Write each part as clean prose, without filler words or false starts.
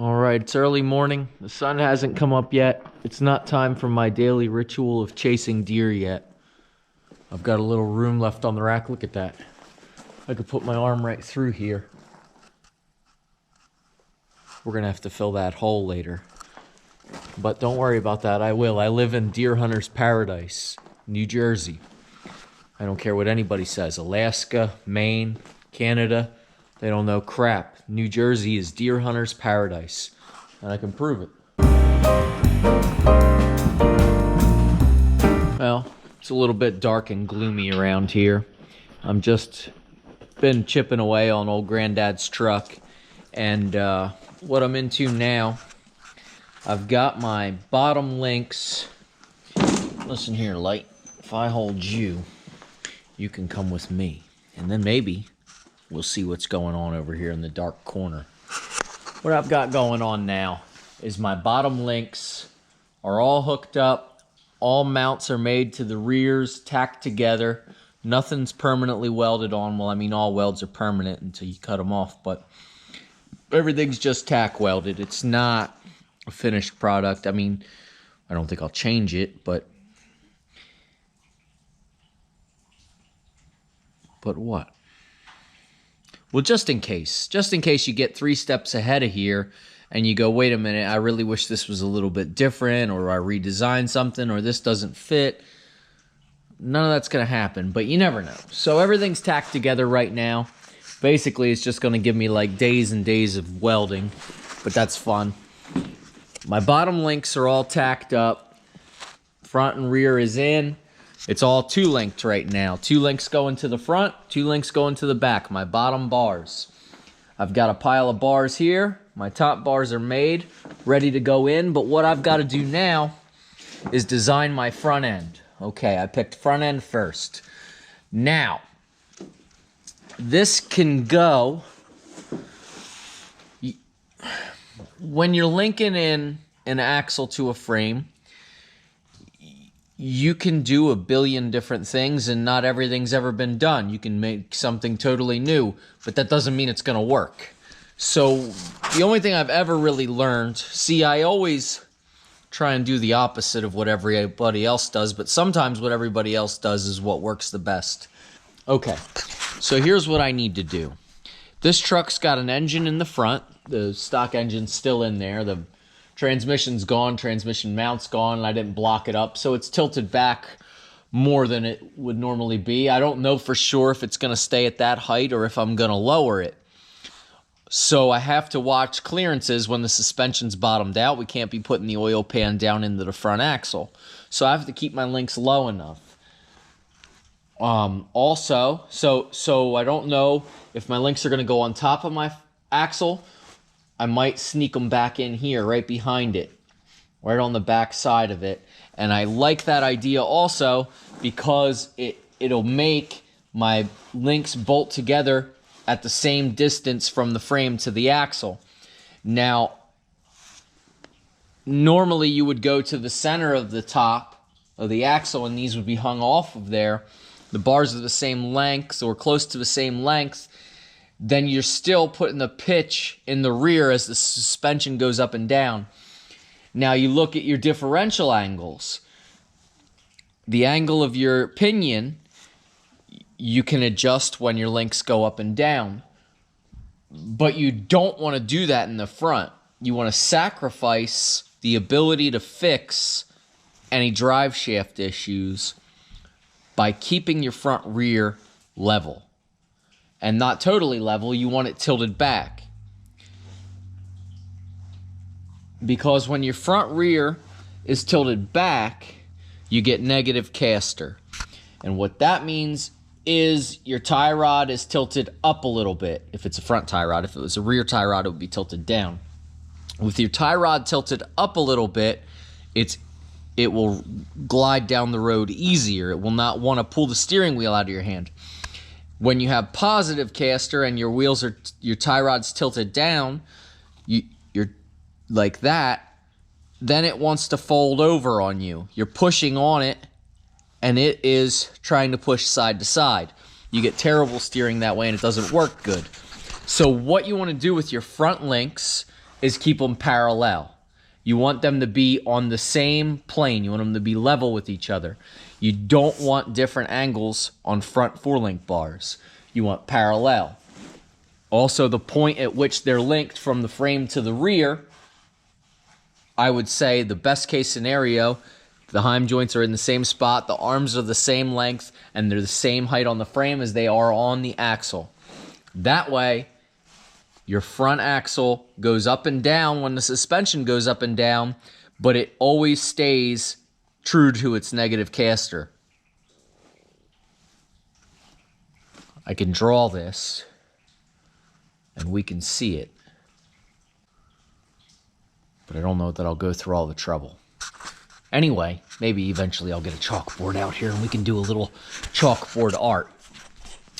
All right, it's early morning. The sun hasn't come up yet. It's not time for my daily ritual of chasing deer yet. I've got a little room left on the rack. Look at that. I could put my arm right through here. We're gonna have to fill that hole later. But don't worry about that, I will. I live in deer hunter's paradise, New Jersey. I don't care what anybody says. Alaska, Maine, Canada, they don't know crap. New Jersey is deer hunter's paradise, and I can prove it. Well, it's a little bit dark and gloomy around here. I'm just been chipping away on old Granddad's truck, and what I'm into now, I've got my bottom links. Listen here, Light. If I hold you, you can come with me, and then maybe we'll see what's going on over here in the dark corner. What I've got going on now is my bottom links are all hooked up. All mounts are made to the rears, tacked together. Nothing's permanently welded on. Well, I mean, all welds are permanent until you cut them off, but everything's just tack welded. It's not a finished product. I mean, I don't think I'll change it, but what? Well, just in case you get 3 steps ahead of here and you go, wait a minute, I really wish this was a little bit different, or I redesigned something, or this doesn't fit. None of that's going to happen, but you never know. So everything's tacked together right now. Basically, it's just going to give me like days and days of welding, but that's fun. My bottom links are all tacked up. Front and rear is in. It's all 2-linked right now. 2 links going to the front, 2 links going to the back, my bottom bars. I've got a pile of bars here. My top bars are made, ready to go in, but what I've got to do now is design my front end. Okay, I picked front end first. Now, this can go, when you're linking in an axle to a frame, you can do a billion different things, and not everything's ever been done. You can make something totally new, but that doesn't mean it's going to work. So the only thing I've ever really learned, see, I always try and do the opposite of what everybody else does, but sometimes what everybody else does is what works the best. Okay, so here's what I need to do. This truck's got an engine in the front. The stock engine's still in there. The transmission's gone, transmission mount's gone, and I didn't block it up, so it's tilted back more than it would normally be. I don't know for sure if it's going to stay at that height or if I'm going to lower it. So I have to watch clearances when the suspension's bottomed out. We can't be putting the oil pan down into the front axle. So I have to keep my links low enough. Also, so I don't know if my links are going to go on top of my axle. I might sneak them back in here, right behind it, right on the back side of it. And I like that idea also because it'll make my links bolt together at the same distance from the frame to the axle. Now, normally you would go to the center of the top of the axle and these would be hung off of there. The bars are the same length or close to the same length. Then you're still putting the pitch in the rear as the suspension goes up and down. Now you look at your differential angles. The angle of your pinion, you can adjust when your links go up and down. But you don't want to do that in the front. You want to sacrifice the ability to fix any drive shaft issues by keeping your front rear level. And not totally level, you want it tilted back. Because when your front rear is tilted back, you get negative caster. And what that means is your tie rod is tilted up a little bit. If it's a front tie rod, if it was a rear tie rod, it would be tilted down. With your tie rod tilted up a little bit, it will glide down the road easier. It will not want to pull the steering wheel out of your hand. When you have positive caster and your wheels are, your tie rod's tilted down, you're like that, then it wants to fold over on you. You're pushing on it, and it is trying to push side to side. You get terrible steering that way, and it doesn't work good. So what you want to do with your front links is keep them parallel. You want them to be on the same plane. You want them to be level with each other. You don't want different angles on front 4-link bars. You want parallel. Also, the point at which they're linked from the frame to the rear, I would say the best case scenario, the heim joints are in the same spot, the arms are the same length, and they're the same height on the frame as they are on the axle. That way, your front axle goes up and down when the suspension goes up and down, but it always stays true to its negative caster. I can draw this, and we can see it. But I don't know that I'll go through all the trouble. Anyway, maybe eventually I'll get a chalkboard out here and we can do a little chalkboard art.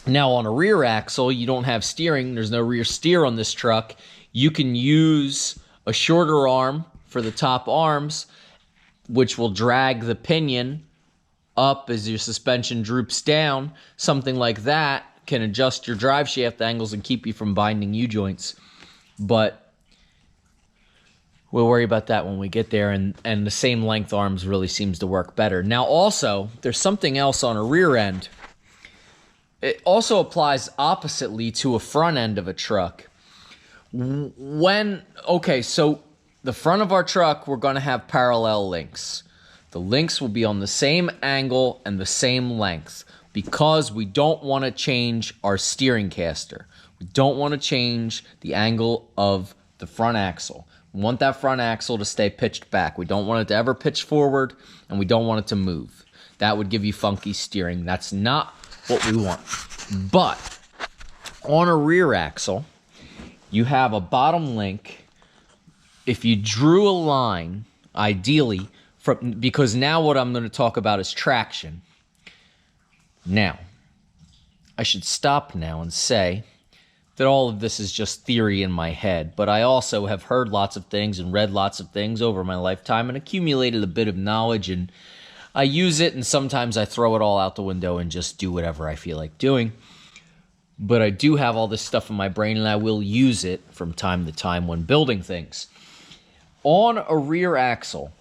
Now on a rear axle, you don't have steering. There's no rear steer on this truck. You can use a shorter arm for the top arms, which will drag the pinion up as your suspension droops down. Something like that can adjust your drive shaft angles and keep you from binding U-joints. But we'll worry about that when we get there, and the same length arms really seems to work better. Now also, there's something else on a rear end. It also applies oppositely to a front end of a truck. Okay, so the front of our truck, we're going to have parallel links. The links will be on the same angle and the same length because we don't want to change our steering caster. We don't want to change the angle of the front axle. We want that front axle to stay pitched back. We don't want it to ever pitch forward, and we don't want it to move. That would give you funky steering. That's not what we want. But on a rear axle, you have a bottom link. If you drew a line, ideally, because now what I'm going to talk about is traction. Now, I should stop now and say that all of this is just theory in my head, but I also have heard lots of things and read lots of things over my lifetime and accumulated a bit of knowledge, and I use it, and sometimes I throw it all out the window and just do whatever I feel like doing. But I do have all this stuff in my brain, and I will use it from time to time when building things. On a rear axle,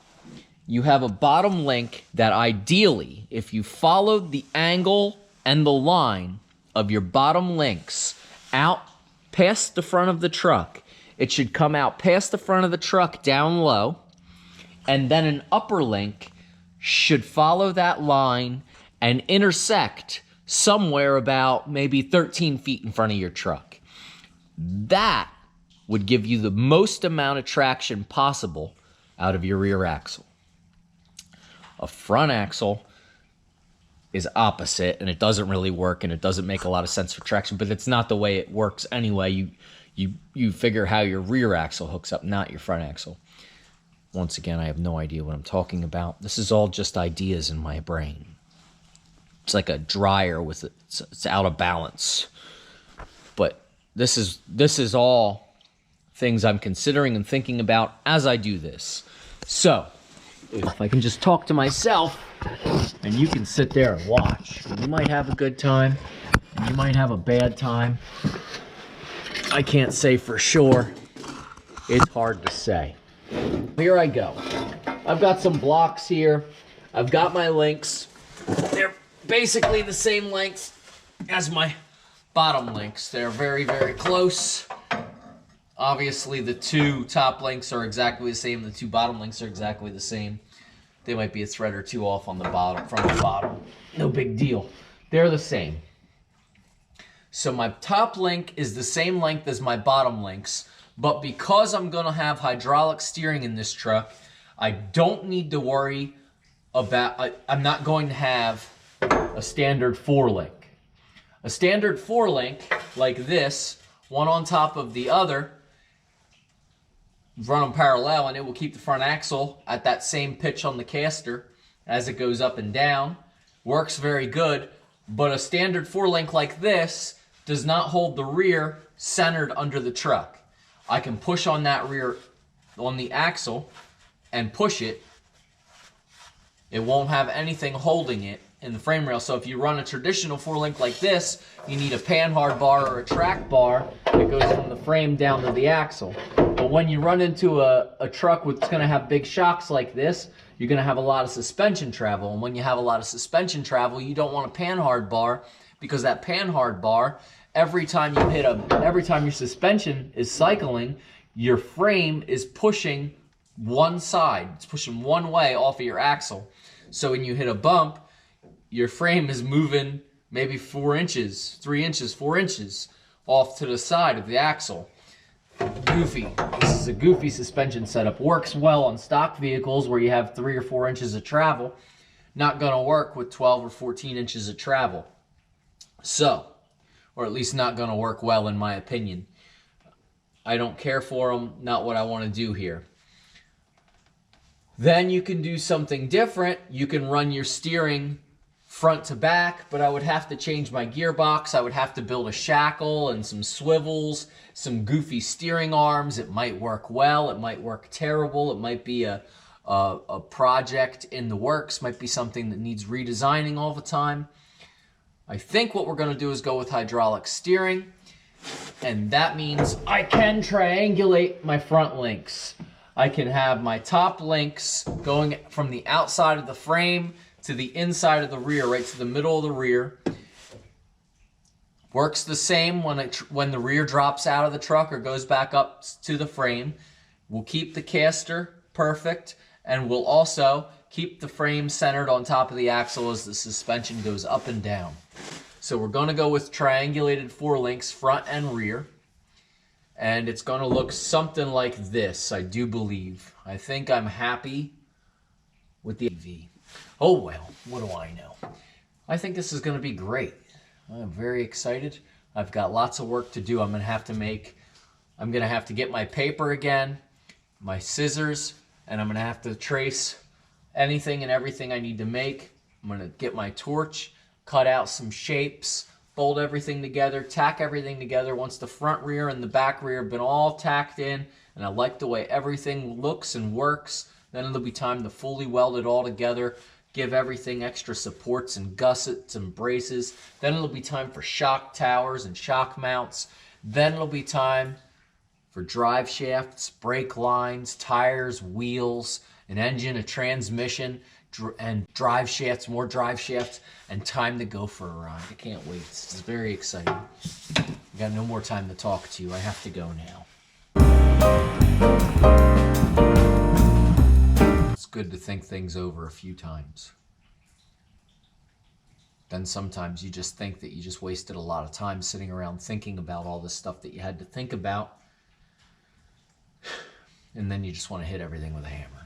you have a bottom link that ideally, if you followed the angle and the line of your bottom links out past the front of the truck, it should come out past the front of the truck down low, and then an upper link should follow that line and intersect somewhere about maybe 13 feet in front of your truck. That would give you the most amount of traction possible out of your rear axle. A front axle is opposite, and it doesn't really work, and it doesn't make a lot of sense for traction, but it's not the way it works anyway. You figure how your rear axle hooks up, not your front axle. Once again, I have no idea what I'm talking about. This is all just ideas in my brain. It's like a dryer with it's out of balance. But this is all things I'm considering and thinking about as I do this. So, if I can just talk to myself, and you can sit there and watch. You might have a good time, and you might have a bad time. I can't say for sure. It's hard to say. Here I go. I've got some blocks here. I've got my links. They're basically the same length as my bottom links. They're very, very close. Obviously, the two top links are exactly the same. The two bottom links are exactly the same. They might be a thread or two off on the bottom, from the bottom. No big deal. They're the same. So my top link is the same length as my bottom links, but because I'm going to have hydraulic steering in this truck, I don't need to worry about, I'm not going to have a standard 4-link. A standard 4-link like this, one on top of the other, run them parallel, and it will keep the front axle at that same pitch on the caster as it goes up and down. Works very good, but a standard 4-link like this does not hold the rear centered under the truck. I can push on that rear, on the axle, and push it. It won't have anything holding it, in the frame rail. So if you run a traditional 4-link like this, you need a panhard bar or a track bar that goes from the frame down to the axle. But when you run into a truck that's going to have big shocks like this, you're going to have a lot of suspension travel. And when you have a lot of suspension travel, you don't want a panhard bar, because that panhard bar, every time your suspension is cycling, your frame is pushing one side. It's pushing one way off of your axle. So when you hit a bump, your frame is moving maybe 4 inches, 3 inches, 4 inches off to the side of the axle. Goofy. This is a goofy suspension setup. Works well on stock vehicles where you have 3 or 4 inches of travel. Not going to work with 12 or 14 inches of travel. So, or at least not going to work well in my opinion. I don't care for them, not what I want to do here. Then you can do something different. You can run your steering front to back, but I would have to change my gearbox. I would have to build a shackle and some swivels, some goofy steering arms. It might work well, it might work terrible. It might be a project in the works, might be something that needs redesigning all the time. I think what we're going to do is go with hydraulic steering, and that means I can triangulate my front links. I can have my top links going from the outside of the frame to the inside of the rear, right to the middle of the rear. Works the same when the rear drops out of the truck or goes back up to the frame. We'll keep the caster perfect, and we'll also keep the frame centered on top of the axle as the suspension goes up and down. So we're going to go with triangulated 4 links, front and rear. And it's going to look something like this, I do believe. I think I'm happy with the V. Oh well, what do I know? I think this is going to be great. I'm very excited. I've got lots of work to do. I'm going to have to get my paper again, my scissors, and I'm going to have to trace anything and everything I need to make. I'm going to get my torch, cut out some shapes, bolt everything together, tack everything together. Once the front rear and the back rear have been all tacked in, and I like the way everything looks and works, then it'll be time to fully weld it all together, give everything extra supports and gussets and braces. Then it'll be time for shock towers and shock mounts. Then it'll be time for drive shafts, brake lines, tires, wheels, an engine, a transmission, and drive shafts, more drive shafts, and time to go for a ride. I can't wait. This is very exciting. I've got no more time to talk to you. I have to go now. It's good to think things over a few times. Then sometimes you just think that you just wasted a lot of time sitting around thinking about all this stuff that you had to think about, and then you just want to hit everything with a hammer.